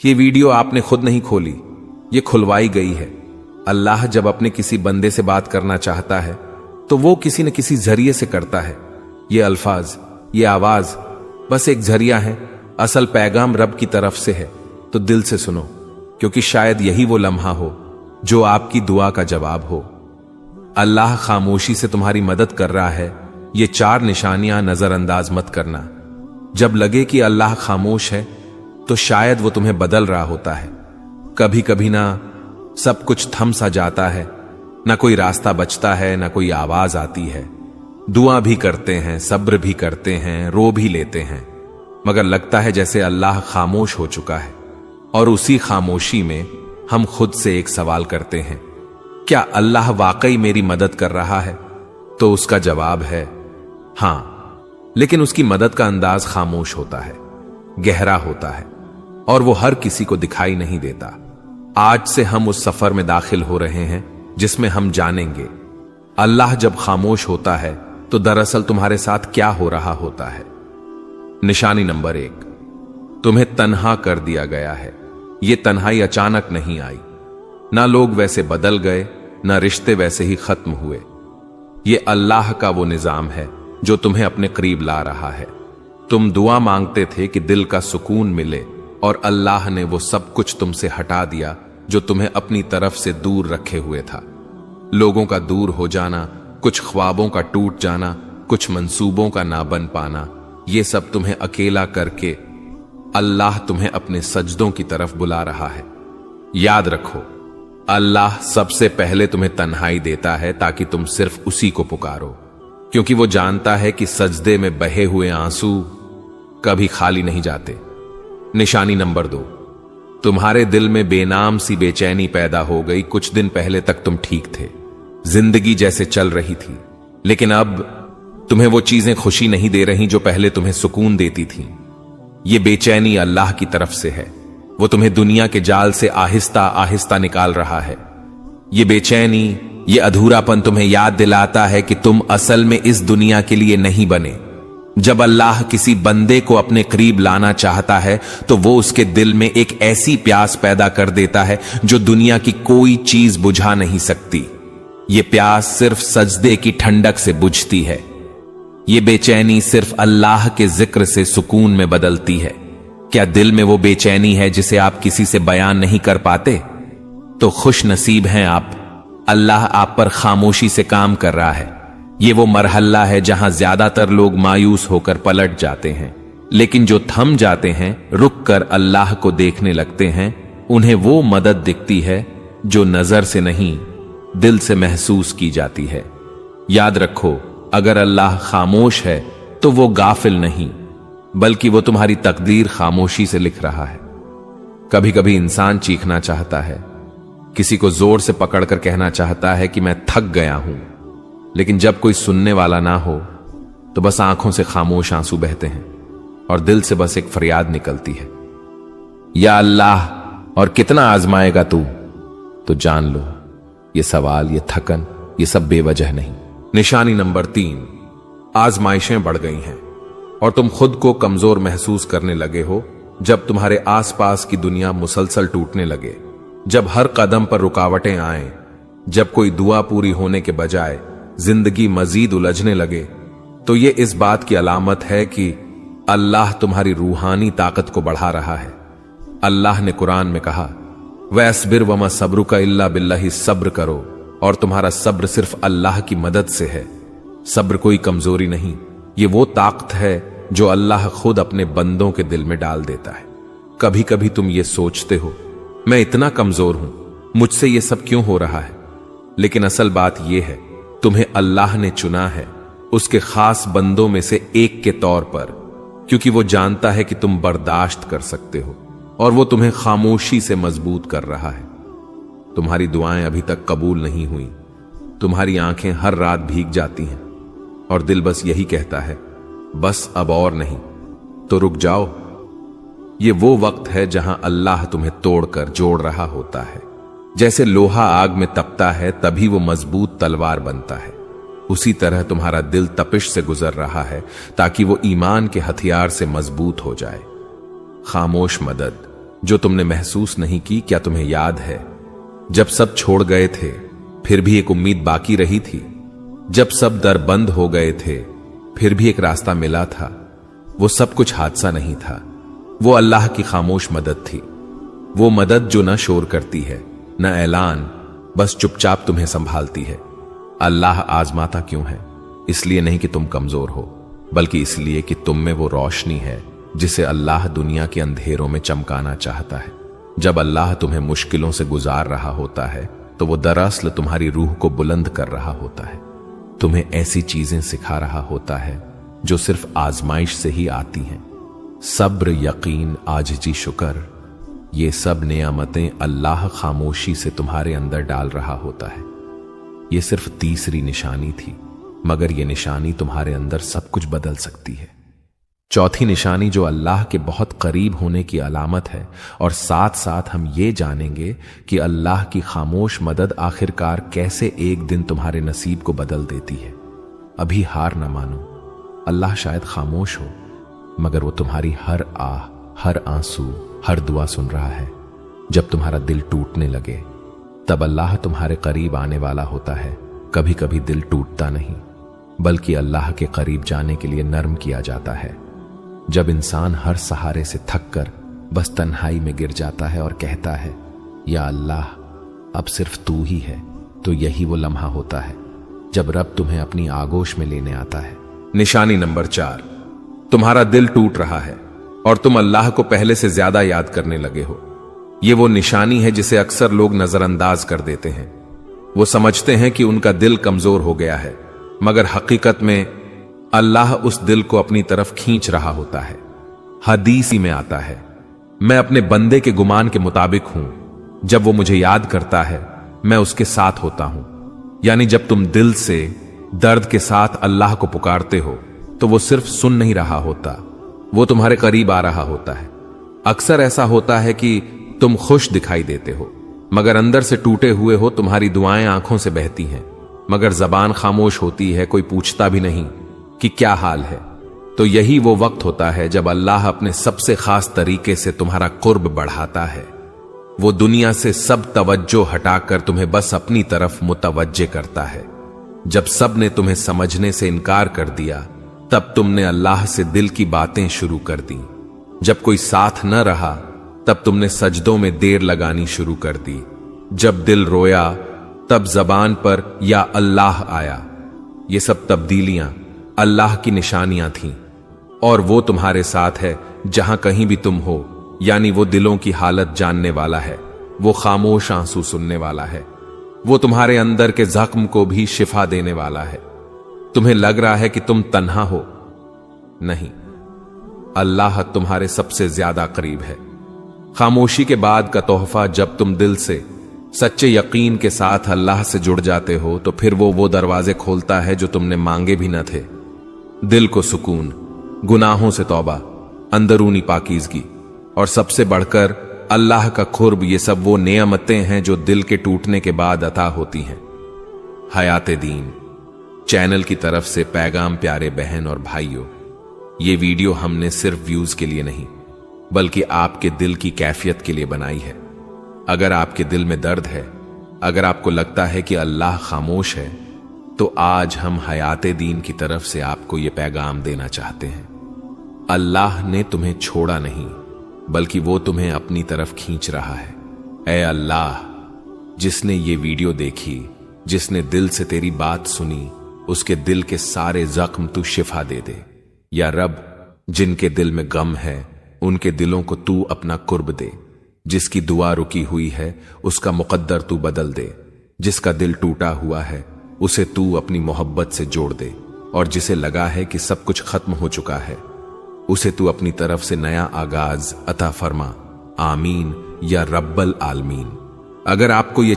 ये वीडियो आपने खुद नहीं खोली, ये खुलवाई गई है। अल्लाह जब अपने किसी बंदे से बात करना चाहता है तो वो किसी न किसी जरिए से करता है। ये अल्फाज, ये आवाज बस एक जरिया है, असल पैगाम रब की तरफ से है। तो दिल से सुनो, क्योंकि शायद यही वो लम्हा हो जो आपकी दुआ का जवाब हो। अल्लाह खामोशी से तुम्हारी मदद कर रहा है, ये 4 निशानियां नजरअंदाज मत करना। जब लगे कि अल्लाह खामोश है तो शायद वो तुम्हें बदल रहा होता है। कभी कभी ना सब कुछ थम सा जाता है, ना कोई रास्ता बचता है, ना कोई आवाज आती है। दुआ भी करते हैं, सब्र भी करते हैं, रो भी लेते हैं, मगर लगता है जैसे अल्लाह खामोश हो चुका है। और उसी खामोशी में हम खुद से एक सवाल करते हैं, क्या अल्लाह वाकई मेरी मदद कर रहा है? तो उसका जवाब है हां, लेकिन उसकी मदद का अंदाज खामोश होता है, गहरा होता है, और वो हर किसी को दिखाई नहीं देता। आज से हम उस सफर में दाखिल हो रहे हैं जिसमें हम जानेंगे अल्लाह जब खामोश होता है तो दरअसल तुम्हारे साथ क्या हो रहा होता है। निशानी नंबर 1, तुम्हें तन्हा कर दिया गया है। ये तन्हाई अचानक नहीं आई, ना लोग वैसे बदल गए, ना रिश्ते वैसे ही खत्म हुए। ये अल्लाह का वो निजाम है जो तुम्हें अपने करीब ला रहा है। तुम दुआ मांगते थे कि दिल का सुकून मिले, और अल्लाह ने वो सब कुछ तुमसे हटा दिया जो तुम्हें अपनी तरफ से दूर रखे हुए था। लोगों का दूर हो जाना, कुछ ख्वाबों का टूट जाना, कुछ मंसूबों का ना बन पाना, ये सब तुम्हें अकेला करके अल्लाह तुम्हें अपने सजदों की तरफ बुला रहा है। याद रखो, अल्लाह सबसे पहले तुम्हें तन्हाई देता है ताकि तुम सिर्फ उसी को पुकारो, क्योंकि वो जानता है कि सजदे में बहे हुए आंसू कभी खाली नहीं जाते। निशानी नंबर 2, तुम्हारे दिल में बेनाम सी बेचैनी पैदा हो गई। कुछ दिन पहले तक तुम ठीक थे, जिंदगी जैसे चल रही थी, लेकिन अब तुम्हें वो चीजें खुशी नहीं दे रही जो पहले तुम्हें सुकून देती थीं। ये बेचैनी अल्लाह की तरफ से है, वो तुम्हें दुनिया के जाल से आहिस्ता आहिस्ता निकाल रहा है। ये बेचैनी, ये अधूरापन तुम्हें याद दिलाता है कि तुम असल में इस दुनिया के लिए नहीं बने। जब अल्लाह किसी बंदे को अपने करीब लाना चाहता है तो वो उसके दिल में एक ऐसी प्यास पैदा कर देता है जो दुनिया की कोई चीज बुझा नहीं सकती। ये प्यास सिर्फ सजदे की ठंडक से बुझती है। ये बेचैनी सिर्फ अल्लाह के जिक्र से सुकून में बदलती है। क्या दिल में वो बेचैनी है जिसे आप किसी से बयान नहीं कर पाते? तो खुश नसीब हैं आप, अल्लाह आप पर खामोशी से काम कर रहा है। ये वो मरहला है जहां ज्यादातर लोग मायूस होकर पलट जाते हैं, लेकिन जो थम जाते हैं, रुक कर अल्लाह को देखने लगते हैं, उन्हें वो मदद दिखती है जो नजर से नहीं, दिल से महसूस की जाती है। याद रखो, अगर अल्लाह खामोश है तो वो गाफिल नहीं, बल्कि वो तुम्हारी तकदीर खामोशी से लिख रहा है। कभी कभी इंसान चीखना चाहता है, किसी को जोर से पकड़कर कहना चाहता है कि मैं थक गया हूं, लेकिन जब कोई सुनने वाला ना हो तो बस आंखों से खामोश आंसू बहते हैं और दिल से बस एक फरियाद निकलती है, या अल्लाह, और कितना आजमाएगा तू? तो जान लो, ये सवाल, ये थकन, ये सब बेवजह नहीं। निशानी नंबर 3, आजमाइशें बढ़ गई हैं और तुम खुद को कमजोर महसूस करने लगे हो। जब तुम्हारे आसपास की दुनिया मुसलसल टूटने लगे, जब हर कदम पर रुकावटें आए, जब कोई दुआ पूरी होने के बजाय जिंदगी मजीद उलझने लगे, तो ये इस बात की अलामत है कि अल्लाह तुम्हारी रूहानी ताकत को बढ़ा रहा है। अल्लाह ने कुरान में कहा, वस्बिर वमा सब्रुका इल्ला बिल्लाहि, सब्र करो और तुम्हारा सब्र सिर्फ अल्लाह की मदद से है। सब्र कोई कमजोरी नहीं, ये वो ताकत है जो अल्लाह खुद अपने बंदों के दिल में डाल देता है। कभी कभी तुम ये सोचते हो, मैं इतना कमजोर हूं, मुझसे ये सब क्यों हो रहा है? लेकिन असल बात यह है, तुम्हें अल्लाह ने चुना है उसके खास बंदों में से एक के तौर पर, क्योंकि वो जानता है कि तुम बर्दाश्त कर सकते हो, और वो तुम्हें खामोशी से मजबूत कर रहा है। तुम्हारी दुआएं अभी तक कबूल नहीं हुई, तुम्हारी आंखें हर रात भीग जाती हैं और दिल बस यही कहता है, बस अब और नहीं। तो रुक जाओ, ये वो वक्त है जहां अल्लाह तुम्हें तोड़कर जोड़ रहा होता है। जैसे लोहा आग में तपता है तभी वो मजबूत तलवार बनता है, उसी तरह तुम्हारा दिल तपिश से गुजर रहा है ताकि वो ईमान के हथियार से मजबूत हो जाए। खामोश मदद, जो तुमने महसूस नहीं की। क्या तुम्हें याद है जब सब छोड़ गए थे फिर भी एक उम्मीद बाकी रही थी? जब सब दर बंद हो गए थे फिर भी एक रास्ता मिला था। वो सब कुछ हादसा नहीं था, वो अल्लाह की खामोश मदद थी। वो मदद जो न शोर करती है न ऐलान, बस चुपचाप तुम्हें संभालती है। अल्लाह आजमाता क्यों है? इसलिए नहीं कि तुम कमजोर हो, बल्कि इसलिए कि तुम में वो रोशनी है जिसे अल्लाह दुनिया के अंधेरों में चमकाना चाहता है। जब अल्लाह तुम्हें मुश्किलों से गुजार रहा होता है तो वो दरअसल तुम्हारी रूह को बुलंद कर रहा होता है, तुम्हें ऐसी चीजें सिखा रहा होता है जो सिर्फ आजमाइश से ही आती हैं। सब्र, यकीन, आजिज़ी, शुक्र, ये सब नेमतें अल्लाह खामोशी से तुम्हारे अंदर डाल रहा होता है। ये सिर्फ तीसरी निशानी थी, मगर ये निशानी तुम्हारे अंदर सब कुछ बदल सकती है। चौथी निशानी जो अल्लाह के बहुत करीब होने की अलामत है, और साथ साथ हम ये जानेंगे कि अल्लाह की खामोश मदद आखिरकार कैसे एक दिन तुम्हारे नसीब को बदल देती है। अभी हार न मानो। अल्लाह शायद खामोश हो, मगर वो तुम्हारी हर आह, हर आंसू, हर दुआ सुन रहा है। जब तुम्हारा दिल टूटने लगे तब अल्लाह तुम्हारे करीब आने वाला होता है। कभी कभी दिल टूटता नहीं, बल्कि अल्लाह के करीब जाने के लिए नर्म किया जाता है। जब इंसान हर सहारे से थक कर बस तन्हाई में गिर जाता है और कहता है, या अल्लाह अब सिर्फ तू ही है, तो यही वो लम्हा होता है जब रब तुम्हें अपनी आगोश में लेने आता है। निशानी नंबर 4, तुम्हारा दिल टूट रहा है और तुम अल्लाह को पहले से ज्यादा याद करने लगे हो। ये वो निशानी है जिसे अक्सर लोग नजरअंदाज कर देते हैं। वो समझते हैं कि उनका दिल कमजोर हो गया है, मगर हकीकत में अल्लाह उस दिल को अपनी तरफ खींच रहा होता है। हदीस में आता है, मैं अपने बंदे के गुमान के मुताबिक हूं, जब वो मुझे याद करता है मैं उसके साथ होता हूं। यानी जब तुम दिल से दर्द के साथ अल्लाह को पुकारते हो तो वो सिर्फ सुन नहीं रहा होता, वो तुम्हारे करीब आ रहा होता है। अक्सर ऐसा होता है कि तुम खुश दिखाई देते हो, मगर अंदर से टूटे हुए हो। तुम्हारी दुआएं आंखों से बहती हैं, मगर जबान खामोश होती है, कोई पूछता भी नहीं कि क्या हाल है। तो यही वो वक्त होता है जब अल्लाह अपने सबसे खास तरीके से तुम्हारा कुर्ब बढ़ाता है। वो दुनिया से सब तवज्जो हटाकर तुम्हें बस अपनी तरफ मुतवज्जे करता है। जब सब ने तुम्हें समझने से इनकार कर दिया, तब तुमने अल्लाह से दिल की बातें शुरू कर दी। जब कोई साथ न रहा, तब तुमने सजदों में देर लगानी शुरू कर दी। जब दिल रोया, तब जबान पर या अल्लाह आया। ये सब तब्दीलियां अल्लाह की निशानियां थीं, और वो तुम्हारे साथ है जहां कहीं भी तुम हो। यानी वो दिलों की हालत जानने वाला है, वो खामोश आंसू सुनने वाला है, वो तुम्हारे अंदर के जख्म को भी शिफा देने वाला है। तुम्हें लग रहा है कि तुम तन्हा हो, नहीं, अल्लाह तुम्हारे सबसे ज्यादा करीब है। खामोशी के बाद का तोहफा, जब तुम दिल से सच्चे यकीन के साथ अल्लाह से जुड़ जाते हो, तो फिर वो दरवाजे खोलता है जो तुमने मांगे भी न थे। दिल को सुकून, गुनाहों से तौबा, अंदरूनी पाकीज़गी और सबसे बढ़कर अल्लाह का खुर्ब, ये सब वो नेमतें हैं जो दिल के टूटने के बाद अता होती हैं। हयाते दीन चैनल की तरफ से पैगाम प्यारे बहन और भाइयों, ये वीडियो हमने सिर्फ व्यूज के लिए नहीं, बल्कि आपके दिल की कैफियत के लिए बनाई है। अगर आपके दिल में दर्द है, अगर आपको लगता है कि अल्लाह खामोश है, तो आज हम हयाते दीन की तरफ से आपको ये पैगाम देना चाहते हैं। अल्लाह ने तुम्हें छोड़ा नहीं, बल्कि वो तुम्हें अपनी तरफ खींच रहा है। ऐ अल्लाह, जिसने ये वीडियो देखी, जिसने दिल से तेरी बात सुनी, उसके दिल के सारे जख्म तू शिफा दे दे। या रब, जिनके दिल में गम है उनके दिलों को तू अपना कुर्ब दे। जिसकी दुआ रुकी हुई है उसका मुकद्दर तू बदल दे। जिसका दिल टूटा हुआ है उसे तू अपनी मोहब्बत से जोड़ दे, और जिसे लगा है कि सब कुछ खत्म हो चुका है उसे तू अपनी तरफ से नया आगाज अता फरमा। आमीन या रब्बल आलमीन। अगर आपको ये